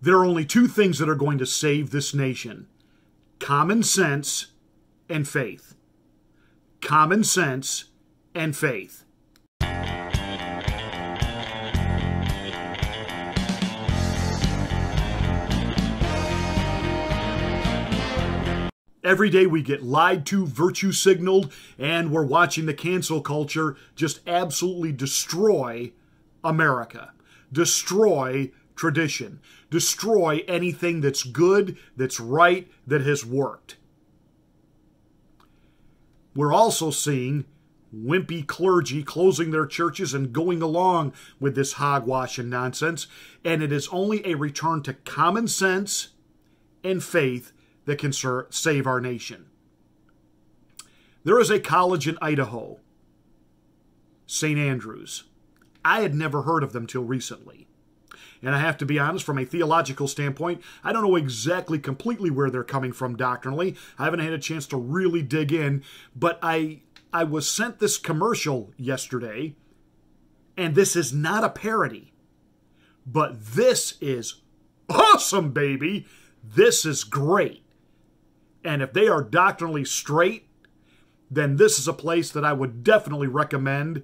There are only two things that are going to save this nation: common sense and faith. Common sense and faith. Every day we get lied to, virtue signaled, and we're watching the cancel culture just absolutely destroy America. Destroy tradition. Destroy anything that's good, that's right, that has worked. We're also seeing wimpy clergy closing their churches and going along with this hogwash and nonsense, and it is only a return to common sense and faith that can save our nation. There is a college in Idaho, St. Andrews. I had never heard of them till recently. And I have to be honest, from a theological standpoint, I don't know exactly completely where they're coming from doctrinally. I haven't had a chance to really dig in, but I was sent this commercial yesterday, and this is not a parody. But this is awesome, baby. This is great. And if they are doctrinally straight, then this is a place that I would definitely recommend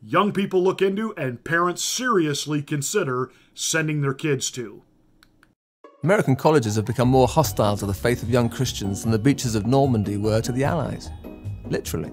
young people look into and parents seriously consider sending their kids to. American colleges have become more hostile to the faith of young Christians than the beaches of Normandy were to the Allies. Literally.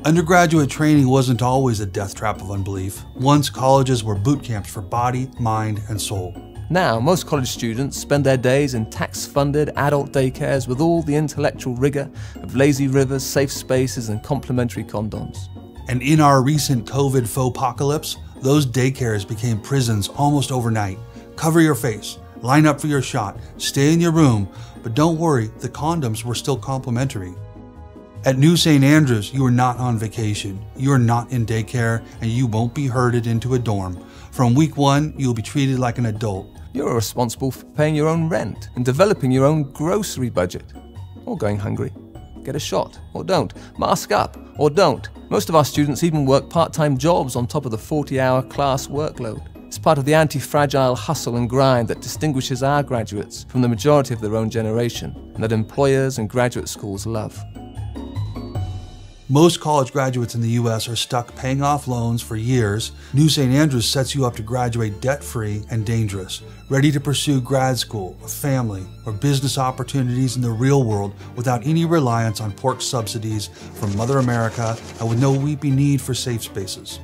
Undergraduate training wasn't always a death trap of unbelief. Once colleges were boot camps for body, mind, and soul. Now, most college students spend their days in tax-funded adult daycares with all the intellectual rigor of lazy rivers, safe spaces, and complimentary condoms. And in our recent COVID faux-apocalypse, those daycares became prisons almost overnight. Cover your face, line up for your shot, stay in your room, but don't worry, the condoms were still complimentary. At New St. Andrews, you are not on vacation, you are not in daycare, and you won't be herded into a dorm. From week one, you'll be treated like an adult. You're responsible for paying your own rent and developing your own grocery budget. Or going hungry. Get a shot, or don't. Mask up, or don't. Most of our students even work part-time jobs on top of the 40-hour class workload. It's part of the anti-fragile hustle and grind that distinguishes our graduates from the majority of their own generation, and that employers and graduate schools love. Most college graduates in the U.S. are stuck paying off loans for years. New St. Andrews sets you up to graduate debt-free and dangerous, ready to pursue grad school, a family, or business opportunities in the real world without any reliance on pork subsidies from Mother America and with no weeping need for safe spaces.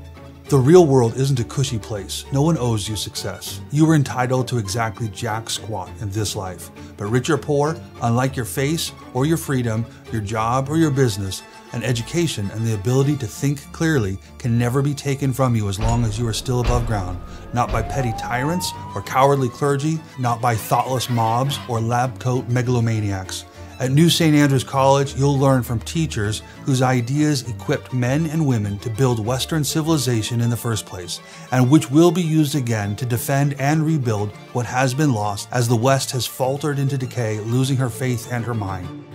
The real world isn't a cushy place. No one owes you success. You are entitled to exactly jack squat in this life. But rich or poor, unlike your face or your freedom, your job or your business, an education and the ability to think clearly can never be taken from you as long as you are still above ground. Not by petty tyrants or cowardly clergy, not by thoughtless mobs or lab coat megalomaniacs. At New St. Andrews College, you'll learn from teachers whose ideas equipped men and women to build Western civilization in the first place, and which will be used again to defend and rebuild what has been lost as the West has faltered into decay, losing her faith and her mind.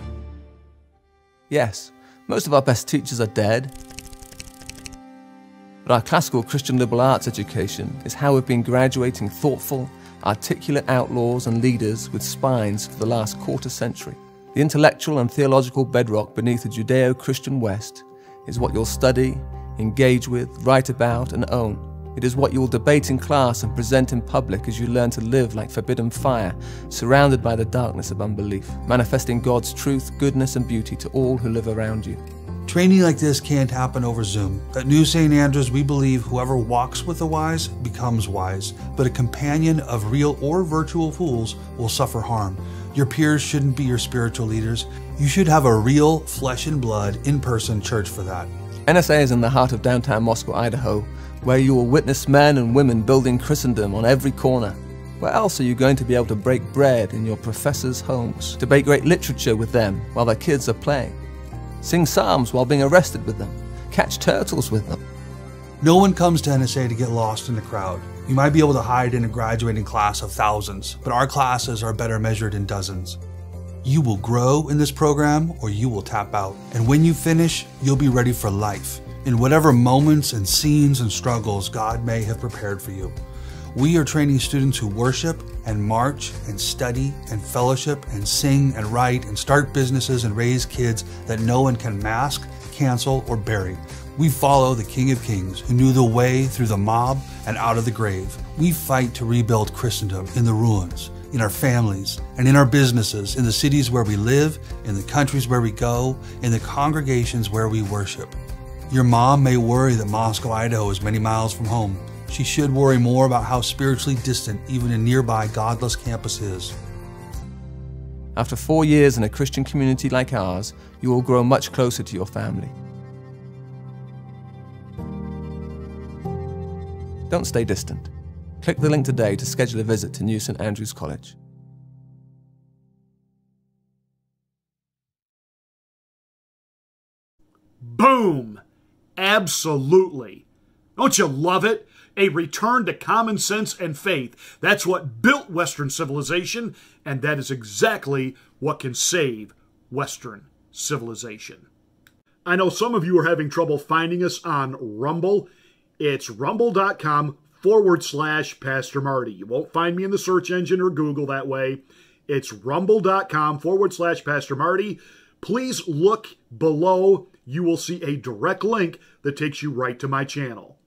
Yes, most of our best teachers are dead. But our classical Christian liberal arts education is how we've been graduating thoughtful, articulate outlaws and leaders with spines for the last quarter century. The intellectual and theological bedrock beneath the Judeo-Christian West is what you'll study, engage with, write about, and own. It is what you will debate in class and present in public as you learn to live like forbidden fire, surrounded by the darkness of unbelief, manifesting God's truth, goodness, and beauty to all who live around you. Training like this can't happen over Zoom. At New St. Andrews, we believe whoever walks with the wise becomes wise, but a companion of real or virtual fools will suffer harm. Your peers shouldn't be your spiritual leaders. You should have a real, flesh and blood, in-person church for that. NSA is in the heart of downtown Moscow, Idaho, where you will witness men and women building Christendom on every corner. Where else are you going to be able to break bread in your professors' homes, debate great literature with them while their kids are playing, sing psalms while being arrested with them, catch turtles with them? No one comes to NSA to get lost in the crowd. You might be able to hide in a graduating class of thousands, but our classes are better measured in dozens. You will grow in this program or you will tap out. And when you finish, you'll be ready for life, in whatever moments and scenes and struggles God may have prepared for you. We are training students who worship and march and study and fellowship and sing and write and start businesses and raise kids that no one can mask, cancel, or bury. We follow the King of Kings who knew the way through the mob and out of the grave. We fight to rebuild Christendom in the ruins, in our families, and in our businesses, in the cities where we live, in the countries where we go, in the congregations where we worship. Your mom may worry that Moscow, Idaho is many miles from home. She should worry more about how spiritually distant even a nearby godless campus is. After 4 years in a Christian community like ours, you will grow much closer to your family. Don't stay distant. Click the link today to schedule a visit to New St. Andrews College. Boom! Absolutely. Don't you love it? A return to common sense and faith. That's what built Western civilization, and that is exactly what can save Western civilization. I know some of you are having trouble finding us on Rumble. It's rumble.com/Pastor Marty. You won't find me in the search engine or Google that way. It's rumble.com/Pastor Marty. Please look below. You will see a direct link that takes you right to my channel.